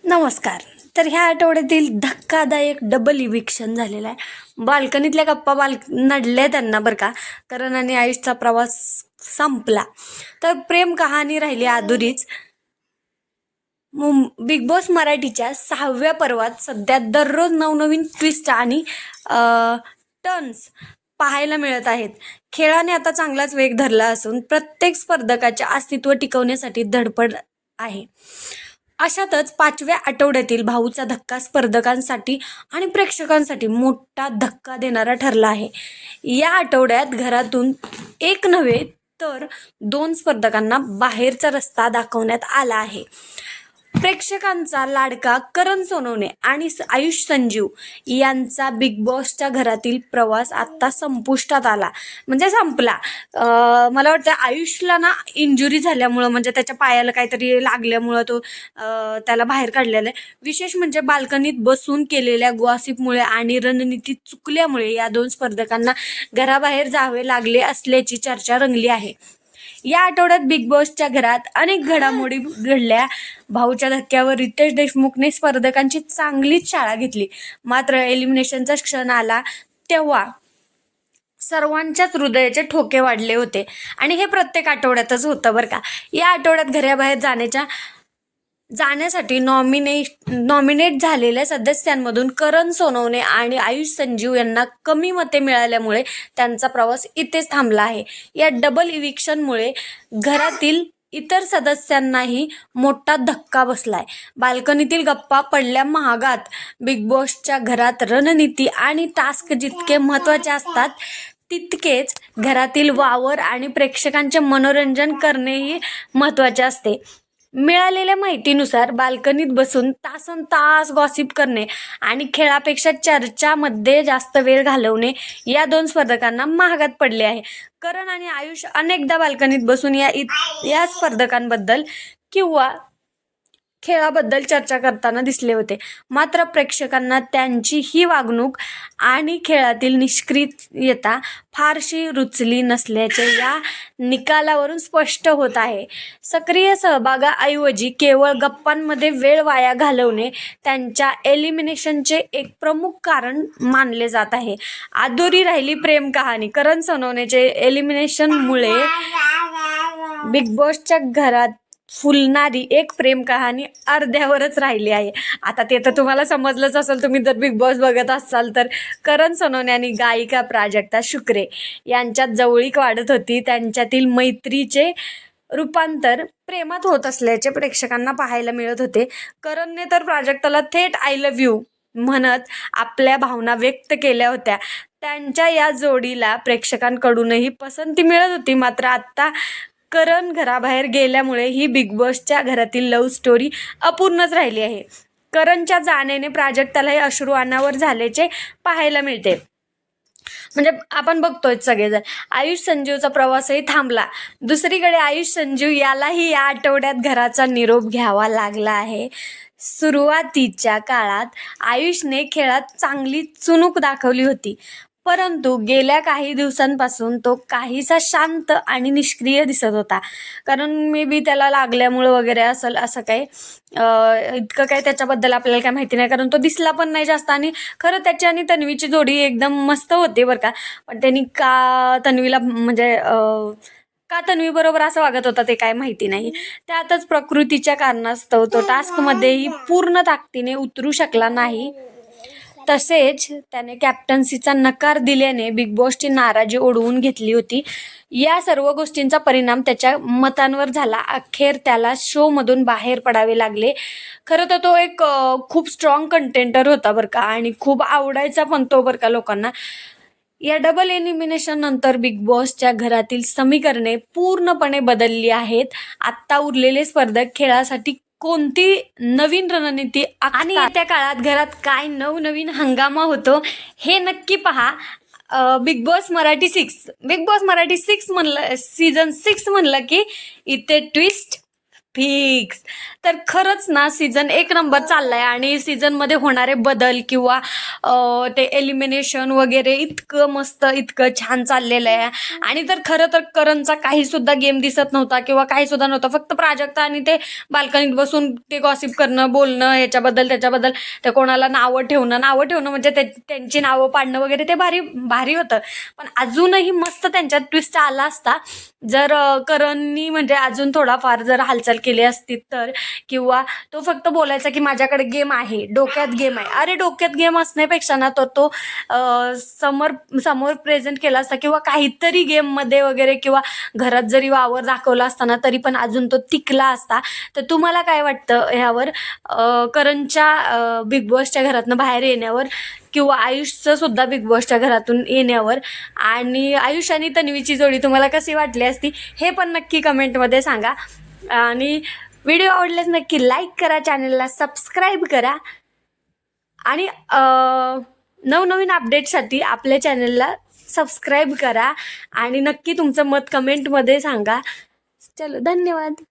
नमस्कार. तर ह्या आठवड्यातील धक्कादायक डबल इविक्शन झालेला आहे. बाल्कनीतल्या गप्पा नडल्या त्यांना बरं का. करण आणि आयुषचा प्रवास संपला तर प्रेम कहाणी राहिली अधुरीच. बिग बॉस मराठीच्या 6व्या पर्वात सध्या दररोज नवनवीन ट्विस्ट आणि टर्न्स पाहायला मिळत आहेत. खेळाने आता चांगलाच वेग धरला असून प्रत्येक स्पर्धकाचे अस्तित्व टिकवण्यासाठी धडपड आहे. अशातच 5व्या आठवड्यातील भाऊचा धक्का स्पर्धकांसाठी आणि प्रेक्षकांसाठी मोठा धक्का देणारा ठरला आहे. या आठवड्यात घरातून एक नव्हे तर 2 स्पर्धकांना बाहेरचा रस्ता दाखवण्यात आला आहे. प्रेक्षकांचा लाडका करण सोनवणे आणि आयुष संजीव यांचा बिग बॉसच्या घरातील प्रवास आता संपुष्टात आला, म्हणजे संपला. मला वाटतं आयुषला ना इंजुरी झाल्यामुळं, म्हणजे त्याच्या पायाला काहीतरी लागल्यामुळं तो त्याला बाहेर काढलेला आहे. विशेष म्हणजे बाल्कनीत बसून केलेल्या गॉसिपमुळे आणि रणनीती चुकल्यामुळे या 2 स्पर्धकांना घराबाहेर जावे लागले असल्याची चर्चा रंगली आहे. या आठवड्यात बिग बॉसच्या घरात अनेक घडामोडी घडल्या. भाऊच्या धक्क्यावर रितेश देशमुखने स्पर्धकांची चांगलीच शाळा घेतली. मात्र एलिमिनेशनचा क्षण आला तेव्हा सर्वांच्याच हृदयाचे ठोके वाढले होते आणि हे प्रत्येक आठवड्यातच होतं बरं का. या आठवड्यात घराबाहेर जाण्यासाठी नॉमिनेट झालेल्या सदस्यांमधून करण सोनवणे आणि आयुष संजीव यांना कमी मते मिळाल्यामुळे त्यांचा प्रवास इथेच थांबला आहे. या डबल इविक्शनमुळे घरातील इतर सदस्यांनाही मोठा धक्का बसलाय. बाल्कनीतील गप्पा पडल्या महागात. बिग बॉसच्या घरात रणनीती आणि टास्क जितके महत्त्वाचे असतात तितकेच घरातील वावर आणि प्रेक्षकांचे मनोरंजन करणेही महत्त्वाचे असते. मिळालेल्या माहितीनुसार बाल्कनीत बसून तासनतास गॉसिप करणे आणि खेळापेक्षा चर्चामध्ये जास्त वेळ घालवणे या 2 स्पर्धकांना महागात पडले आहे. करण आणि आयुष अनेकदा बाल्कनीत बसून या स्पर्धकांबद्दल किंवा खेळाबद्दल चर्चा करताना दिसले होते. मात्र प्रेक्षकांना त्यांची ही वागणूक आणि खेळातील निष्क्रियता फारशी रुचली नसल्याचे या निकालावरून स्पष्ट होत आहे. सक्रिय सहभागाऐवजी केवळ गप्पांमध्ये वेळ वाया घालवणे त्यांच्या एलिमिनेशनचे एक प्रमुख कारण मानले जात आहे. अधुरी राहिली प्रेम कहाणी. करण सोनवणेचे एलिमिनेशनमुळे बिग बॉसच्या घरात फुलणारी एक प्रेम कहाणी अर्ध्यावरच राहिली आहे. आता ते तर तुम्हाला समजलंच असेल, तुम्ही जर बिग बॉस बघत असाल तर. करण सोनवणे आणि गायिका प्राजक्ता शुक्रे यांच्यात जवळीक वाढत होती. त्यांच्यातील मैत्रीचे रूपांतर प्रेमात होत असल्याचे प्रेक्षकांना पाहायला मिळत होते. करणने तर प्राजक्ताला थेट आय लव्ह यू म्हणत आपल्या भावना व्यक्त केल्या होत्या. त्यांच्या या जोडीला प्रेक्षकांकडूनही पसंती मिळत होती. मात्र आता करण घराबाहेर गेल्यामुळे ही बिग बॉसच्या घरातील लव्ह स्टोरी अपूर्णच राहिली आहे. करणच्या जाण्याने प्राजक्तालाही अश्रू अनावर झाल्याचे पाहायला मिळते. म्हणजे आपण बघतोय सगळेजण. आयुष संजीवचा प्रवासही थांबला. दुसरीकडे आयुष संजीव यालाही या आठवड्यात घराचा निरोप घ्यावा लागला आहे. सुरुवातीच्या काळात आयुषने खेळात चांगली चुणूक दाखवली होती, परंतु गेल्या काही दिवसांपासून तो काहीसा शांत आणि निष्क्रिय दिसत होता. कारण मे बी त्याला लागल्यामुळं वगैरे असेल, असं काही इतकं काही त्याच्याबद्दल आपल्याला काय माहिती नाही, कारण तो दिसला पण नाही जास्त. आणि खरं त्याची आणि तन्वीची जोडी एकदम मस्त होती बरं का. पण त्यांनी का तन्वीला म्हणजे का तन्वी बरोबर असं वागत होता ते काय माहिती नाही. त्यातच प्रकृतीच्या कारणास्तव तो टास्कमध्येही पूर्ण ताकदीने उतरू शकला नाही. तसेच त्याने कॅप्टन्सीचा नकार दिल्याने बिग बॉसची नाराजी ओढवून घेतली होती. या सर्व गोष्टींचा परिणाम त्याच्या मतांवर झाला. अखेर त्याला शोमधून बाहेर पडावे लागले. खरं तर तो एक खूप स्ट्रॉंग कंटेंटर होता बरं का, आणि खूप आवडायचा पण तो बरं का लोकांना. या डबल एलिमिनेशन नंतर बिग बॉसच्या घरातील समीकरणे पूर्णपणे बदलली आहेत. आत्ता उरलेले स्पर्धक खेळासाठी कोणती नवीन रणनीती आणि येत्या काळात घरात काय नवनवीन हंगामा होतो हे नक्की पहा. बिग बॉस मराठी 6 म्हणलं, सीझन 6 म्हणलं की इथे ट्विस्ट, फिक्स. तर खरंच ना सीझन एक नंबर चाललाय आणि सीझनमध्ये होणारे बदल किंवा ते एलिमिनेशन वगैरे इतकं मस्त, इतकं छान चाललेलं आहे. आणि तर खरं तर करणचा काही सुद्धा गेम दिसत नव्हता किंवा काही सुद्धा नव्हता. फक्त प्राजक्ता आणि ते बाल्कनीत बसून ते गॉसिप करणं, बोलणं ह्याच्याबद्दल त्याच्याबद्दल, ते कोणाला नावं ठेवणं म्हणजे त्यांची नावं पाडणं वगैरे ते भारी भारी होतं. पण अजूनही मस्त त्यांच्यात ट्विस्ट आला असता जर करणनी म्हणजे अजून थोडाफार जर हालचाल केली असती तर. किंवा तो फक्त बोलायचा की माझ्याकडे गेम आहे, डोक्यात गेम आहे. अरे डोक्यात गेम असण्यापेक्षा ना तो समोर समोर प्रेझेंट केला असता किंवा काहीतरी गेममध्ये वगैरे किंवा घरात जरी वावर दाखवला असताना तरी पण अजून तो टिकला असता. तर तुम्हाला काय वाटतं ह्यावर, करणच्या बिग बॉसच्या घरातनं बाहेर येण्यावर किंवा आयुषचं सुद्धा बिग बॉसच्या घरातून येण्यावर? आणि आयुष आणि तन्वीची जोडी तुम्हाला कशी वाटली असती हे पण नक्की कमेंटमध्ये सांगा. आणि व्हिडिओ आवडल्यास नक्की लाईक करा, चॅनलला सबस्क्राईब करा आणि नवनवीन अपडेटसाठी आपल्या चॅनलला सबस्क्राईब करा आणि नक्की तुमचं मत कमेंटमध्ये सांगा. चलो, धन्यवाद.